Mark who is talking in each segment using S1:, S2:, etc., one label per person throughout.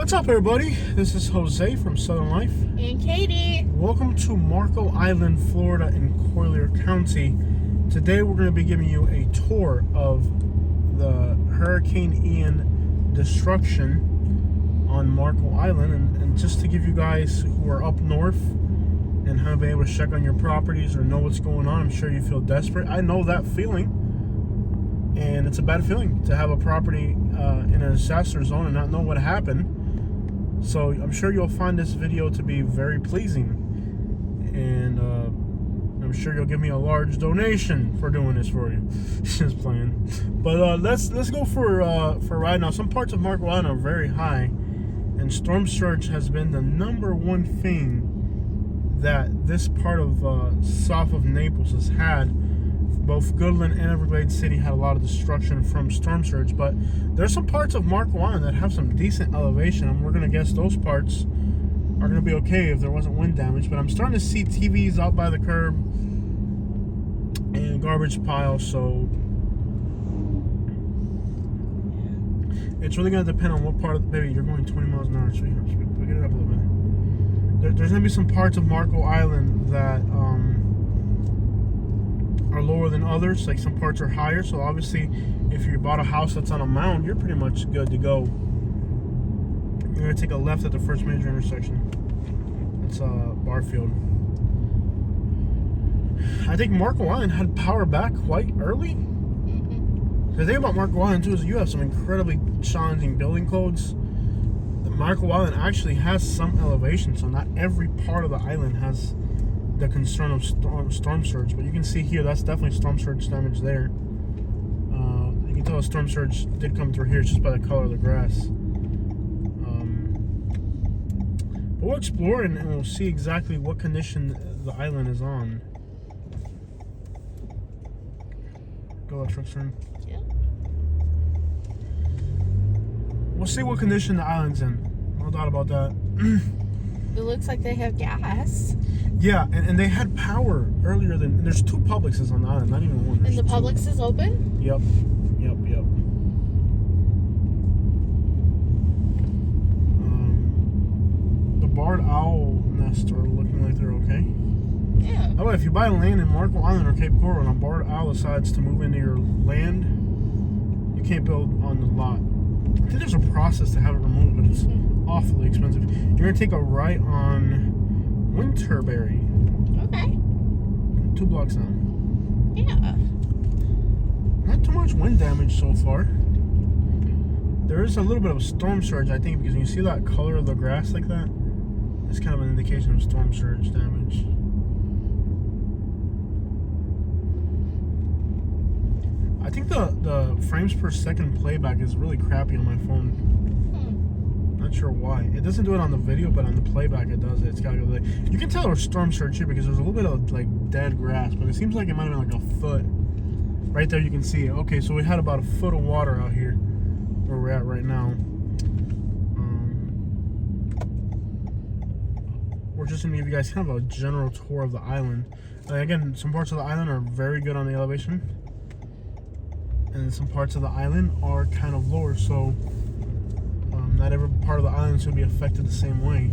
S1: What's up, everybody? This is Jose from Southern Life.
S2: And Katie.
S1: Welcome to Marco Island, Florida in Collier County. Today we're going to be giving you a tour of the Hurricane Ian destruction on Marco Island. And just to give you guys who are up north and have been able to check on your properties or know what's going on, I'm sure you feel desperate. I know that feeling. And it's a bad feeling to have a property in a disaster zone and not know what happened. So I'm sure you'll find this video to be very pleasing, and I'm sure you'll give me a large donation for doing this for you. Just playing. But let's go for a ride now. Some parts of Marco Island are very high, and storm surge has been the #1 thing that this part of south of Naples has had. Both Goodland and Everglades City had a lot of destruction from storm surge, but there's some parts of Marco Island that have some decent elevation, and we're going to guess those parts are going to be okay if there wasn't wind damage. But I'm starting to see TVs out by the curb and garbage piles, so it's really going to depend on what part of the... Baby, you're going 20 miles an hour, so we get it up a little bit. There's going to be some parts of Marco Island that... are lower than others. Like some parts are higher, so obviously if you bought a house that's on a mound, you're pretty much good to go. You're gonna take a left at the first major intersection. That's Barfield. I think Marco Island had power back quite early. The thing about Marco Island too is you have some incredibly challenging building codes. Marco Island actually has some elevation, so not every part of the island has the concern of storm surge, but you can see here that's definitely storm surge damage there. You can tell a storm surge did come through here just by the color of the grass. But we'll explore and we'll see exactly what condition the island is on. Go that truck turn.
S2: Yeah.
S1: We'll see what condition the island's in. No doubt about that.
S2: It looks like they have gas.
S1: Yeah, and they had power earlier than... There's 2 Publixes on the island, not even one.
S2: And the Publix is open?
S1: Yep. The barred owl nests are looking like they're okay.
S2: Yeah.
S1: By the way, if you buy land in Marco Island or Cape Coral and a barred owl decides to move into your land, you can't build on the lot. I think there's a process to have it removed, but it's awfully expensive. You're going to take a right on Winterberry.
S2: Okay.
S1: 2 blocks down.
S2: Yeah.
S1: Not too much wind damage so far. There is a little bit of storm surge, I think, because when you see that color of the grass like that, it's kind of an indication of storm surge damage. I think the frames per second playback is really crappy on my phone. Not sure why. It doesn't do it on the video, but on the playback it does it. It's gotta go like... You can tell there's storm surge here because there's a little bit of like dead grass, but it seems like it might have been like a foot. Right there you can see it. Okay, so we had about a foot of water out here where we're at right now. We're just gonna give you guys kind of a general tour of the island. Again, some parts of the island are very good on the elevation, and some parts of the island are kind of lower, so not every part of the island is going to be affected the same way.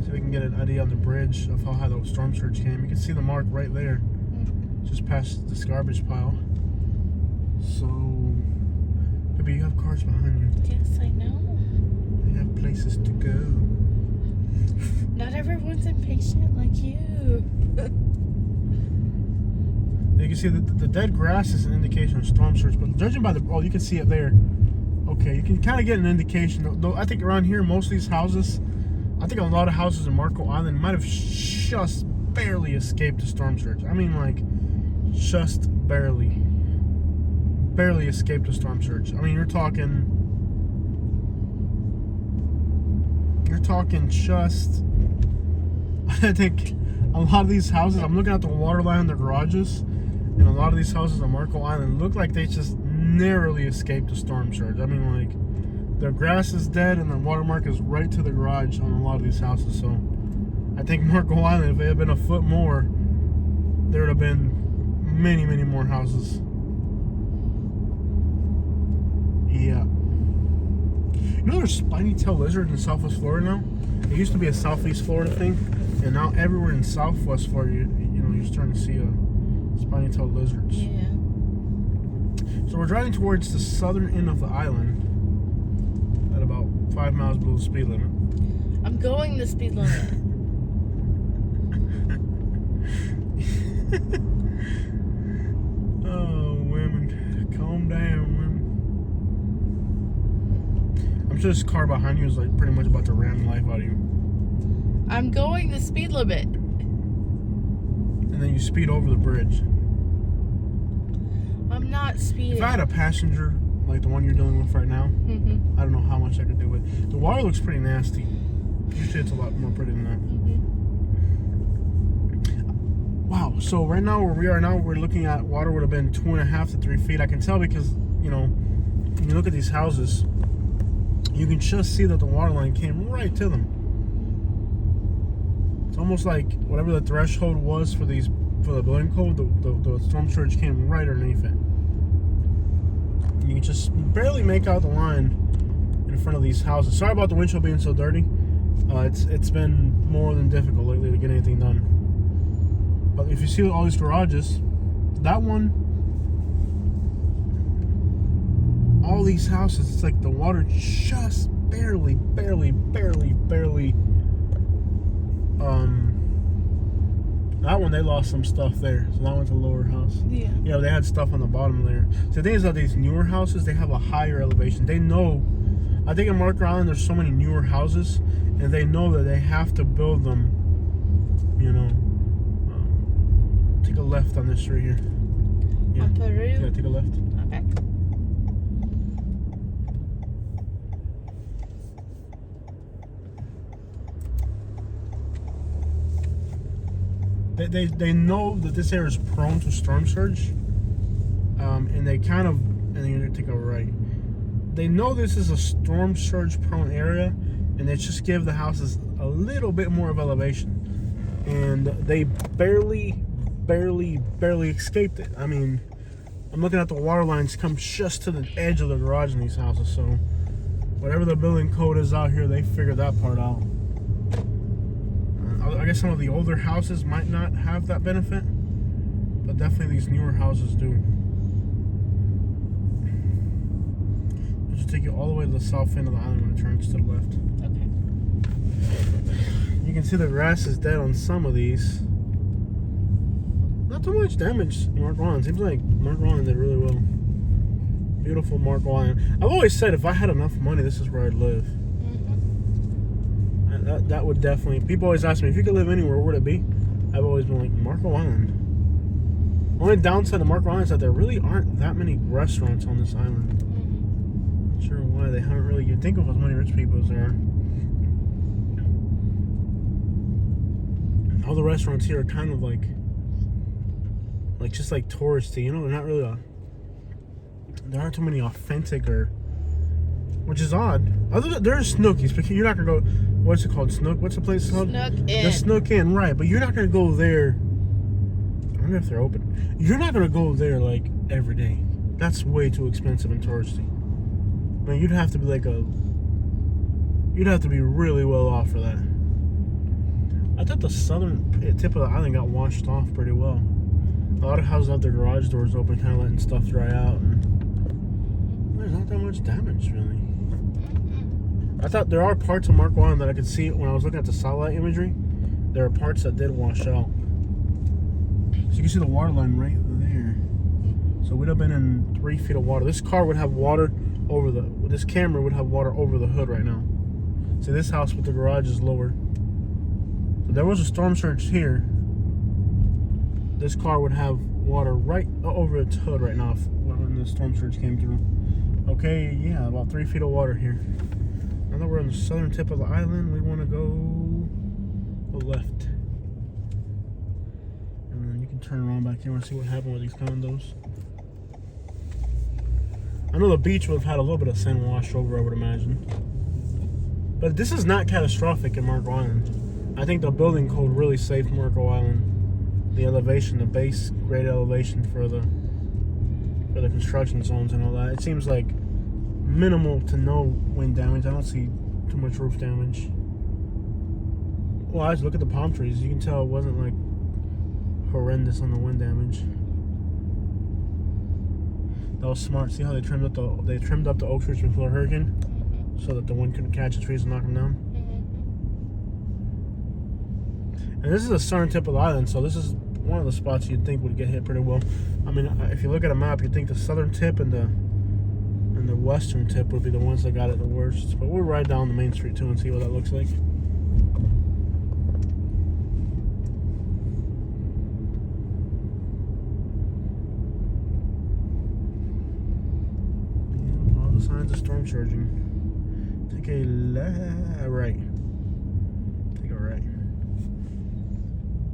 S1: So we can get an idea on the bridge of how high the storm surge came. You can see the mark right there, just past this garbage pile. So, maybe you have cars behind you.
S2: Yes, I know.
S1: You have places to go.
S2: Not everyone's impatient like you.
S1: You can see the dead grass is an indication of storm surge, but judging by the... Oh, you can see it there. Okay, you can kind of get an indication. Though I think around here, most of these houses, I think a lot of houses in Marco Island might have just barely escaped the storm surge. I mean, like, just barely. Barely escaped the storm surge. I mean, you're talking just... I think a lot of these houses, I'm looking at the water line in the garages, and a lot of these houses on Marco Island look like they just narrowly escaped the storm surge. I mean, like, the grass is dead and the watermark is right to the garage on a lot of these houses. So I think Marco Island, if it had been a foot more, there would have been many more houses. Yeah. You know there's spiny tail lizards in Southwest Florida now? It used to be a Southeast Florida thing, and now everywhere in Southwest Florida, you're starting to see spiny tail lizards.
S2: Yeah.
S1: So we're driving towards the southern end of the island at about 5 miles below the speed limit.
S2: I'm going the speed limit.
S1: Oh, women. Calm down, women. I'm sure this car behind you is like pretty much about to ram the life out of you.
S2: I'm going the speed limit.
S1: And then you speed over the bridge.
S2: I'm not speeding.
S1: If I had a passenger like the one you're dealing with right now,
S2: Mm-hmm.
S1: I don't know how much I could do with it. The water looks pretty nasty. Usually it's a lot more pretty than that. Wow, so right now where we are now, we're looking at water would have been 2.5 to 3 feet. I can tell because, when you look at these houses, you can just see that the water line came right to them. It's almost like whatever the threshold was for the building code, the storm surge came right underneath it. You can just barely make out the line in front of these houses. Sorry about the windshield being so dirty. It's been more than difficult lately to get anything done. But if you see all these garages, that one, all these houses, it's like the water just barely. That one, they lost some stuff there. So that one's a lower house.
S2: Yeah.
S1: Yeah, they had stuff on the bottom there. So the thing is that these newer houses, they have a higher elevation. They know, I think in Marco Island, there's so many newer houses, and they know that they have to build them, take a left on this right here. Yeah.
S2: On Peru?
S1: Yeah, take a left.
S2: Okay.
S1: They know that this area is prone to storm surge, and they kind of, and then you're gonna take a right. They know this is a storm surge prone area, and they just give the houses a little bit more of elevation, and they barely escaped it. I mean, I'm looking at the water lines come just to the edge of the garage in these houses, so whatever the building code is out here, they figured that part out. I guess some of the older houses might not have that benefit, but definitely these newer houses do. I'll just take you all the way to the south end of the island when it turns to the left.
S2: Okay.
S1: You can see the grass is dead on some of these. Not too much damage in Marco Island. Seems like Marco Island did really well. Beautiful Marco Island. I've always said if I had enough money, this is where I'd live. That would definitely. People always ask me if you could live anywhere, where would it be? I've always been like Marco Island. Only downside to Marco Island is that there really aren't that many restaurants on this island. Not sure why they haven't really. You'd think of as many rich people as there are. All the restaurants here are kind of like just like touristy. They're not really. There aren't too many authentic which is odd. Other than there's Snookies, because you're not gonna go. What's it called? Snook? What's the place called?
S2: Snook Inn.
S1: The Snook Inn, right? But you're not gonna go there. I wonder if they're open. You're not gonna go there like every day. That's way too expensive and touristy. I mean, you'd have to be really well off for that. I thought the southern tip of the island got washed off pretty well. A lot of houses have their garage doors open, kind of letting stuff dry out, and there's not that much damage really. I thought there are parts of Marco Island that I could see when I was looking at the satellite imagery. There are parts that did wash out. So you can see the water line right there. So we'd have been in 3 feet of water. This car would have water over this camera would have water over the hood right now. See, this house with the garage is lower. So there was a storm surge here. This car would have water right over its hood right now when the storm surge came through. Okay, yeah, about 3 feet of water here. Now that we're on the southern tip of the island, we want to go left. And then you can turn around back here and see what happened with these condos. I know the beach would have had a little bit of sand washed over, I would imagine. But this is not catastrophic in Marco Island. I think the building code really saved Marco Island. The elevation, the base grade elevation for the construction zones and all that. It seems like minimal to no wind damage. I don't see too much roof damage. Well, I just look at the palm trees. You can tell it wasn't like horrendous on the wind damage. That was smart. See how they trimmed up the oak trees before a hurricane, so that the wind couldn't catch the trees and knock them down. And this is the southern tip of the island, so this is one of the spots you'd think would get hit pretty well. I mean, if you look at a map, you'd think the southern tip and the western tip would be the ones that got it the worst. But we'll ride down the main street too and see what that looks like. Yeah, all the signs of storm surging. Take a right. Take a right.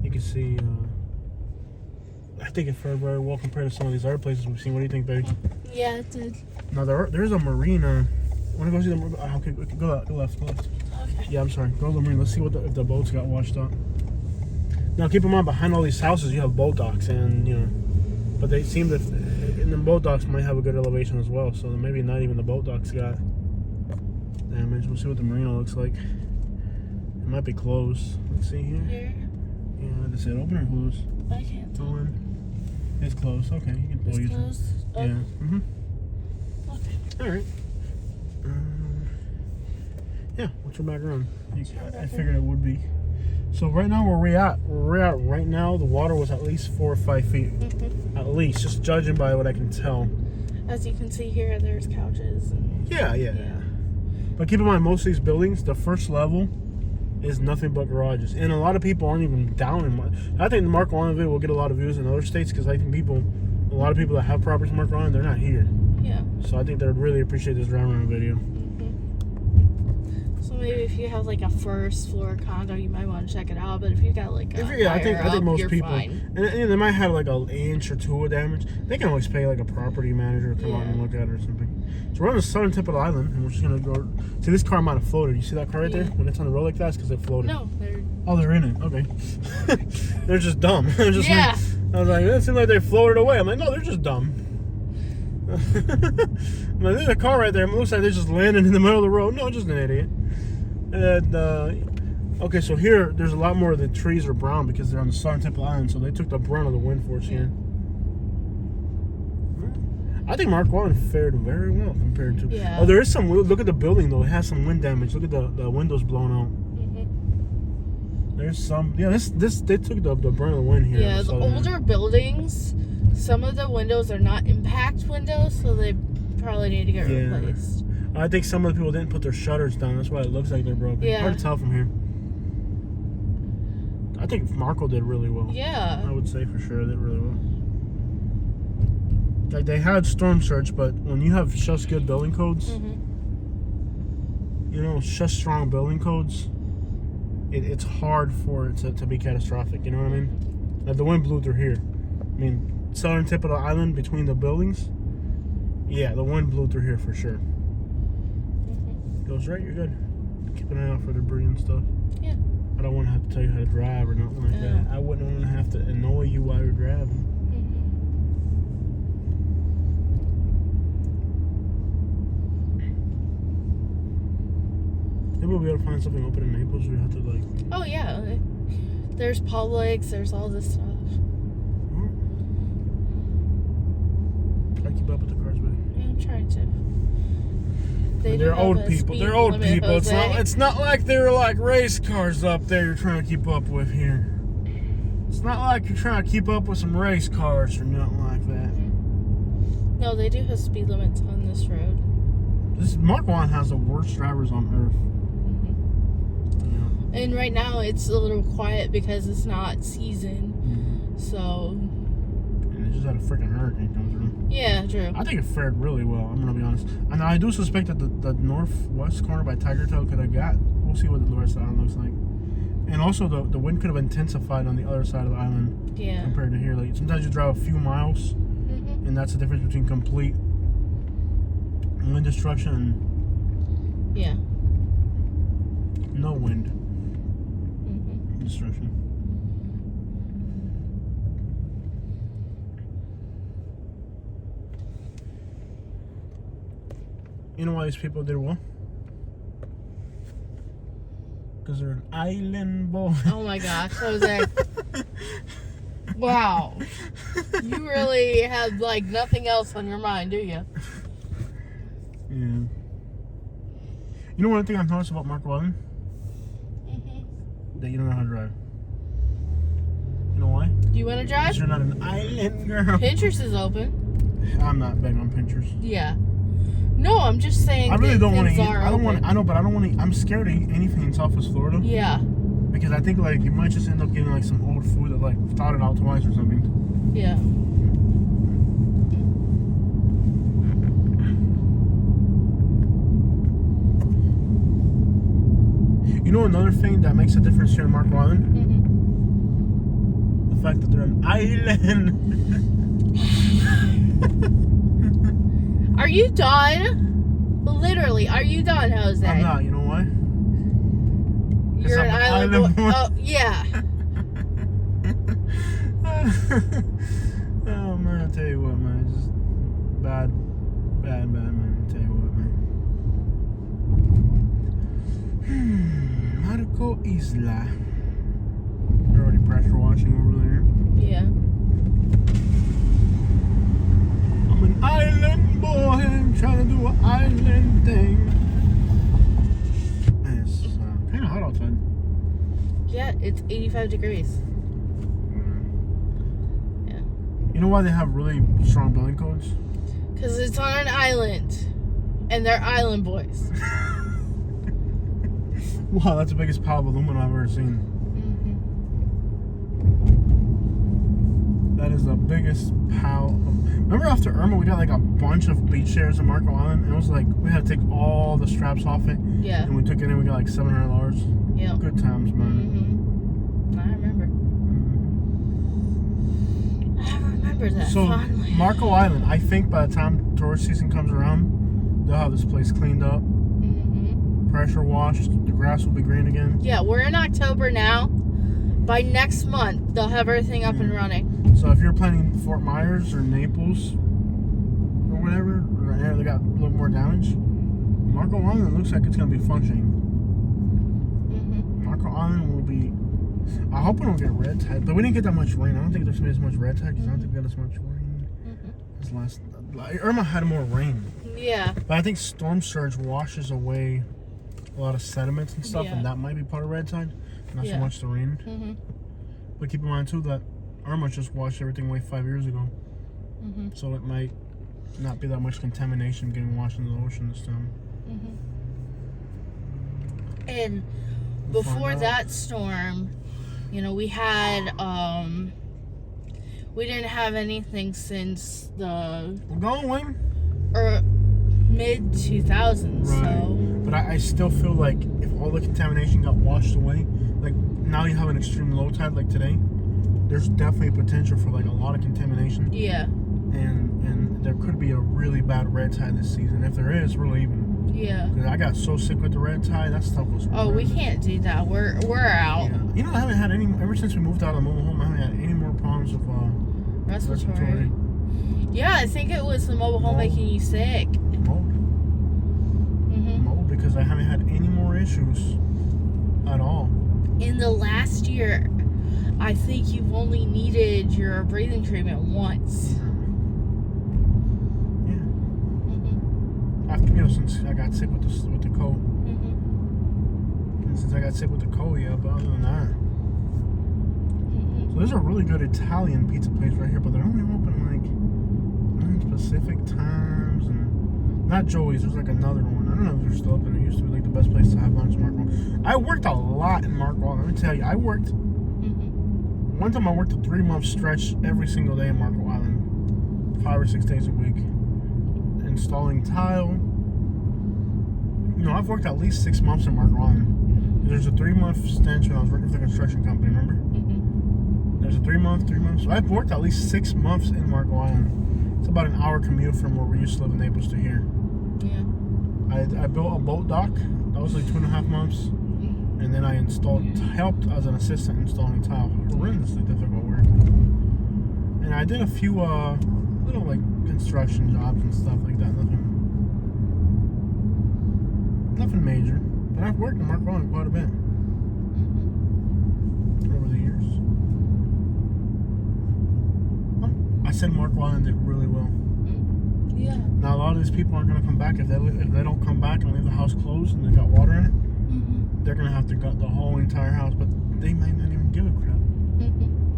S1: You can see, I think it fared very well compared to some of these other places we've seen. What do you think, baby?
S2: Yeah, it did.
S1: Now, there's a marina. Want to go see the marina? Okay, go left.
S2: Okay.
S1: Yeah, I'm sorry. Go to the marina. Let's see if the boats got washed out. Now, keep in mind, behind all these houses, you have boat docks, and, but they seem that, and the boat docks might have a good elevation as well, so maybe not even the boat docks got damaged. We'll see what the marina looks like. It might be closed. Let's see here.
S2: Here.
S1: Yeah, is it open or closed?
S2: I can't tell.
S1: Go in. It's closed. Okay, you can
S2: It's
S1: use it.
S2: closed.
S1: Yeah. Mm-hmm.
S2: Okay.
S1: All right. Yeah, we'll turn back around. I figured it would be. So right now, where we're at right now, the water was at least 4 or 5 feet. At least, just judging by what I can tell.
S2: As you can see here, there's couches. And,
S1: Yeah. But keep in mind, most of these buildings, the first level is nothing but garages, and a lot of people aren't even down in. I think the Marco Island video will get a lot of views in other states because I think a lot of people that have properties in Marco Island, they're not here.
S2: Yeah.
S1: So I think they would really appreciate this driving around video.
S2: So maybe if you have like a first floor condo, you might want to check it out. But if you got like a
S1: I think most
S2: you're
S1: people,
S2: fine.
S1: and they might have like an inch or two of damage. They can always pay like a property manager to come out and look at it or something. So we're on the southern tip of the island, and we're just gonna go. See, this car might have floated. You see that car right there? When it's on the road like that, it's because it floated.
S2: No, they're.
S1: Oh, they're in it. Okay. They're just dumb. They're just
S2: Yeah.
S1: like, I was like, it seemed like they floated away. I'm like, no, they're just dumb. I'm like, there's a car right there. It looks like they just landed in the middle of the road. No, just an idiot. And okay, so here there's a lot more of the trees are brown because they're on the southern tip of the island, so they took the brunt of the wind force here. I think Marco Island fared very well compared to.
S2: Yeah.
S1: Oh, there is some. Look at the building though; it has some wind damage. Look at the windows blown out. There's some. Yeah, this they took the brunt of the wind here.
S2: Yeah, the older buildings, some of the windows are not impact windows, so they probably need to get replaced.
S1: I think some of the people didn't put their shutters down. That's why it looks like they're broken.
S2: Yeah.
S1: Hard to tell from here. I think Marco did really well.
S2: Yeah.
S1: I would say for sure they did really well. Like they had storm surge, but when you have such good building codes, such strong building codes, it's hard for it to be catastrophic. You know what I mean? Like the wind blew through here. I mean, southern tip of the island between the buildings. Yeah, the wind blew through here for sure. Goes right, you're good. Keep an eye out for debris and stuff.
S2: Yeah.
S1: I don't want to have to tell you how to drive or nothing like that. I wouldn't want to have to annoy you while you're driving. Maybe we'll be able to find something open in Naples. We have to like.
S2: Oh yeah, there's Publix. There's all this stuff.
S1: Try to keep up with the cars, baby.
S2: Yeah, I'm trying to.
S1: They're old people. They're old people. It's not like they're like race cars up there you're trying to keep up with here. It's not like you're trying to keep up with some race cars or nothing like that.
S2: No, they do have speed limits on this road.
S1: Marco Island has the worst drivers on earth. Yeah.
S2: And right now it's a little quiet because it's not season. So.
S1: And they just had a freaking hurricane come through.
S2: Yeah, true.
S1: I think it fared really well. I'm gonna be honest. And I do suspect that the northwest corner by Tiger Tail could have got. We'll see what the rest of the island looks like. And also the wind could have intensified on the other side of the island.
S2: Yeah.
S1: Compared to here, like sometimes you drive a few miles, and that's the difference between complete wind destruction and no wind destruction. You know why these people did well? Because they're an island boy.
S2: Oh my gosh, Jose. Wow. You really have like nothing else on your mind, do you?
S1: Yeah. You know one thing I've noticed about Marco Island? That you don't know how to drive. You know why?
S2: You want to drive?
S1: Because you're not an island girl.
S2: Pinterest is open.
S1: I'm not big on Pinterest.
S2: Yeah. No, I'm just saying.
S1: I really don't want to eat.
S2: I don't want.
S1: I know, but I don't want to. I'm scared to eat anything in Southwest Florida.
S2: Yeah.
S1: Because I think like you might just end up getting like some old food that like thawed it out twice or something.
S2: Yeah.
S1: You know another thing that makes a difference here in Marco Island?
S2: Mm-hmm.
S1: The fact that they're an island.
S2: Are you done? Literally, are you done, Jose?
S1: I'm not. You know why?
S2: You're an island boy.
S1: boy.
S2: Oh, yeah.
S1: Oh man, I tell you what, man, just bad, man. I tell you what, man. Marco Isla. They're already pressure washing over there.
S2: Yeah.
S1: I'm an island boy trying to do an island thing. Man, it's kind of hot outside.
S2: Yeah, it's 85 degrees. Yeah.
S1: You know why they have really strong building codes?
S2: Because it's on an island. And they're island boys.
S1: Wow, that's the biggest pile of aluminum I've ever seen.
S2: Mm-hmm.
S1: That is the biggest pile of... Remember after Irma, we got like a bunch of beach chairs in Marco Island? And it was like, we had to take all the straps off it.
S2: Yeah.
S1: And we took it in, we got like $700.
S2: Yeah.
S1: Good times, man.
S2: Mm-hmm. I remember. I remember that
S1: So,
S2: fondly.
S1: Marco Island, I think by the time tourist season comes around, they'll have this place cleaned up,
S2: Mm-hmm.
S1: pressure washed, the grass will be green again.
S2: Yeah, we're in October now. By next month, they'll have everything up and running.
S1: So if you're planning Fort Myers or Naples or whatever, or an area that got a little more damage, Marco Island looks like it's going to be functioning.
S2: Mm-hmm.
S1: Marco Island will be... I hope we don't get red tide, but we didn't get that much rain. I don't think there's going to be as much red tide because I don't think we got as much rain as last... Irma had more rain.
S2: Yeah.
S1: But I think storm surge washes away a lot of sediments and stuff,
S2: Yeah.
S1: and that might be part of red tide, not so much the rain.
S2: Mm-hmm.
S1: But keep in mind too that Irma just washed everything away 5 years ago,
S2: Mm-hmm.
S1: so it might not be that much contamination getting washed into the ocean this time.
S2: Mm-hmm. And
S1: We'll find
S2: before
S1: out.
S2: that storm, you know, we had we didn't have anything since the
S1: We're going, Wayne.
S2: mid 2000s.
S1: Right.
S2: So
S1: But I still feel like if all the contamination got washed away, like now you have an extreme low tide like today, there's definitely potential for like a lot of contamination.
S2: yeah,
S1: And there could be a really bad red tide this season. If there is, really even.
S2: yeah.
S1: 'Cause I got so sick with the red tide, that stuff was
S2: Oh, we
S1: horrendous.
S2: can't do that. We're out.
S1: Yeah. You know, I haven't had any, ever since we moved out of the mobile home, I haven't had any more problems with
S2: Respiratory. Yeah, I think it was the mobile home
S1: Mold.
S2: making you sick.
S1: mold.
S2: Mm-hmm.
S1: Mold, because I haven't had any more issues at all.
S2: In the last year, I think you've only needed your breathing treatment once.
S1: Yeah.
S2: Mm-hmm.
S1: After, since I got sick with the cold.
S2: Mm-hmm.
S1: And since I got sick with the cold, yeah, but other than that.
S2: Mm-hmm.
S1: So there's a really good Italian pizza place right here, but they're only open like on specific times, and not Joey's. There's like another one. I don't know if they're still open. It used to be like the best place to have lunch in Marco. I worked a lot in Marco. Let me tell you, I worked.
S2: Mm-hmm.
S1: One time I worked a 3-month stretch every single day in Marco Island, 5 or 6 days a week, installing tile. I've worked at least 6 months in Marco Island. There's a 3-month stint when I was working for the construction company. Remember?
S2: Mm-hmm.
S1: There's a 3 month. So I've worked at least 6 months in Marco Island. It's about an hour commute from where we used to live in Naples to here.
S2: Yeah.
S1: I built a boat dock. That was like 2.5 months. And then I helped as an assistant installing tile. Horrendously difficult work. And I did a few little like construction jobs and stuff like that. Nothing Nothing major. But I've worked in Mark Wallen quite a bit over the years. Oh, I said Mark Wallen did really well.
S2: Yeah.
S1: Now a lot of these people aren't going to come back if they don't come back and leave the house closed and they got water in it. They're going to have to gut the whole entire house, but they might not even give a crap.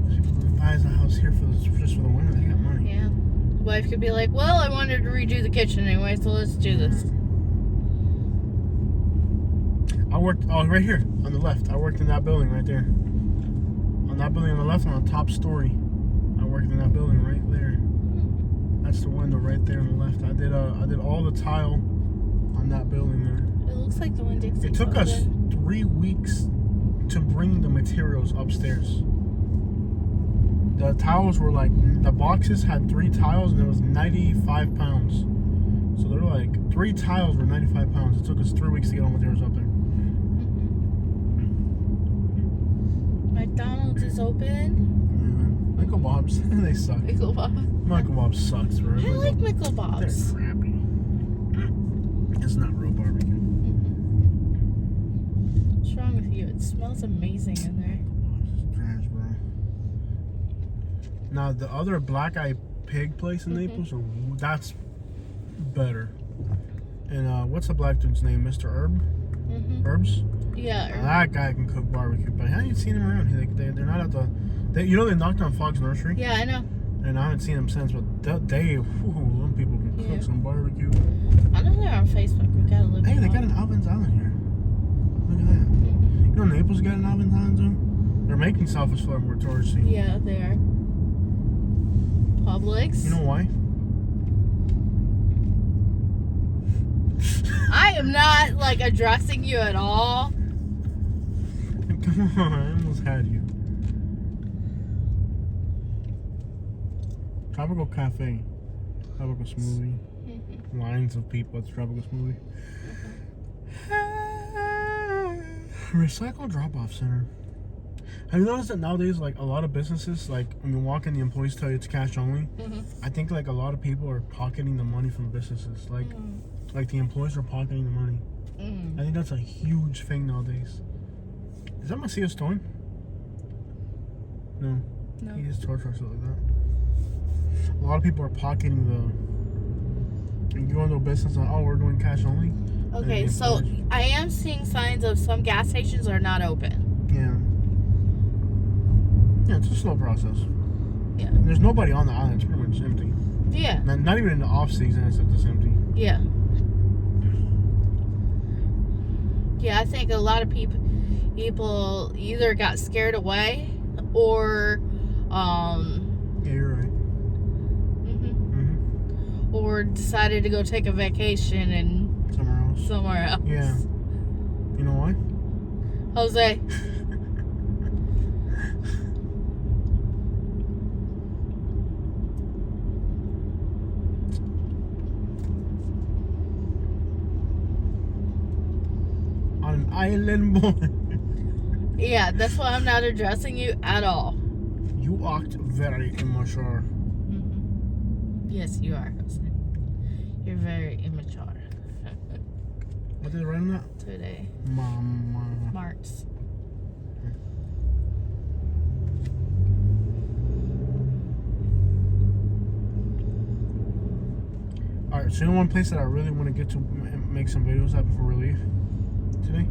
S1: These people that buys a house here just for the winter, they got money.
S2: Yeah. Wife could be like, well, I wanted to redo the kitchen anyway, so let's do this.
S1: I worked, right here on the left. I worked in that building right there. On that building on the left, on the top story. I worked in that building right there. That's the window right there on the left. I did all the tile on that building there.
S2: It looks like the Winn-Dixie.
S1: It took us 3 weeks to bring the materials upstairs. The tiles were like, the boxes had 3 tiles and it was 95 pounds. So they're like, 3 tiles were 95 pounds. It took us 3 weeks to get all materials up there.
S2: McDonald's is open.
S1: Yeah. Michael Bob's, they suck.
S2: Michael Bob's.
S1: Michael Bob's sucks, bro.
S2: I like Michael Bob's.
S1: They're crappy. It's not real barbecue.
S2: What's wrong with you? It smells amazing in there.
S1: It's trash, bro. Now the other Black Eyed Pig place in Naples, that's better. And what's the black dude's name? Mr. Herbs?
S2: Yeah.
S1: Now, that guy can cook barbecue, but I haven't seen him around. They're not at the. They knocked on Fox Nursery.
S2: Yeah, I know.
S1: And I haven't seen them since. But them people can cook some barbecue.
S2: I know they're on Facebook. We gotta look.
S1: Hey, they got an Alvin's Island here. Look at that. You know Naples got an Alvin's Island too? They're making Southwest Florida more touristy.
S2: Yeah, they are. Publix.
S1: You know why?
S2: I am not like addressing you at all.
S1: Come on, I almost had you. Tropical Cafe. Tropical Smoothie. Lines of people at the Tropical Smoothie. Recycle drop-off center. Have you noticed that nowadays, like a lot of businesses, like when you walk in, the employees tell you it's cash only. I think like a lot of people are pocketing the money from businesses. Like the employees are pocketing the money. I think that's a huge thing nowadays. Is that Macias Stone? No. He just torch or something like that. A lot of people are pocketing the. You go into a business and we're doing cash only.
S2: Okay, so I am seeing signs of some gas stations are not open.
S1: Yeah, it's a slow process.
S2: Yeah.
S1: And there's nobody on the island. It's pretty much empty.
S2: Yeah.
S1: Not even in the off season, it's just empty.
S2: Yeah. Yeah, I think a lot of people either got scared away or
S1: Yeah, you're right.
S2: or decided to go take a vacation and somewhere else.
S1: Yeah. You know why?
S2: Jose.
S1: On an island boy.
S2: Yeah, that's why I'm not addressing you at all.
S1: You act very immature.
S2: Yes, you are, Jose. You're very immature.
S1: What did I write on that?
S2: Today.
S1: Mama.
S2: Marks.
S1: Alright, so you know one place that I really want to get to make some videos at before we leave today?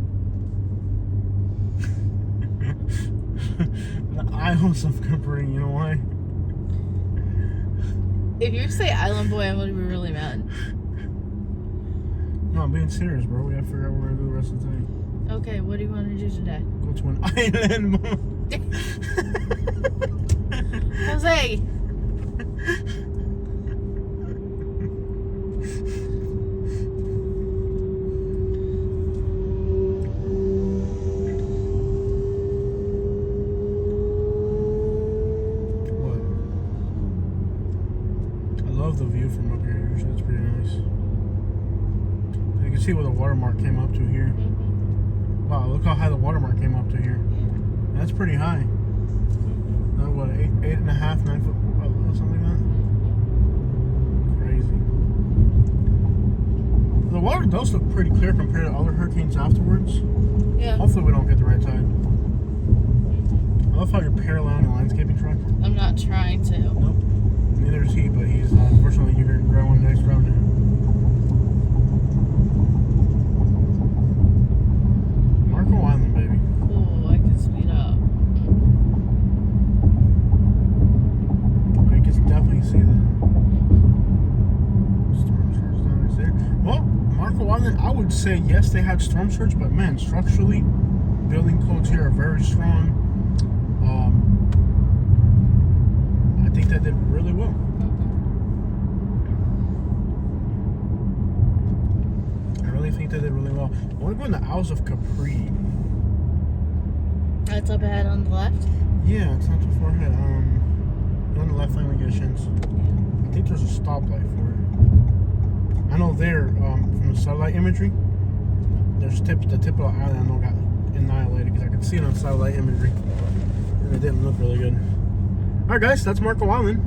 S1: The Isles of Capri, you know why?
S2: If you say Island Boy, I'm gonna be really mad.
S1: No, I'm being serious, bro. We gotta figure out what we're gonna do the rest of the day.
S2: Okay, what do you want to do today?
S1: Go to an island,
S2: Jose!
S1: What? I love the view from up here. Usually it's pretty nice. You can see where the watermark came up to here. Wow, look how high the watermark came up to here. That's pretty high. What, 8.5, 9 foot, something like that? Crazy. The water does look pretty clear compared to other hurricanes afterwards.
S2: Yeah.
S1: Hopefully we don't get the right tide. I love how you're paralleling the landscaping truck.
S2: I'm not trying to.
S1: Nope. Neither is he, but he's unfortunately you're going to grab one next round now. Marco Island, baby.
S2: Cool, I can speed up.
S1: I can definitely see the storm surge down there. Well, Marco Island, I would say yes, they had storm surge, but man, structurally, building codes here are very strong. I think that did really well. I really think they did really well. I want to go in the Isles of Capri.
S2: That's up ahead on the left.
S1: Yeah, it's not too far ahead. On the left lane we get a chance. I think there's a stoplight for it. I know there, from the satellite imagery, there's the tip of the island I know got annihilated because I could see it on satellite imagery. And it didn't look really good. Alright guys, that's Marco Island.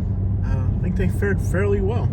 S1: I think they fared fairly well.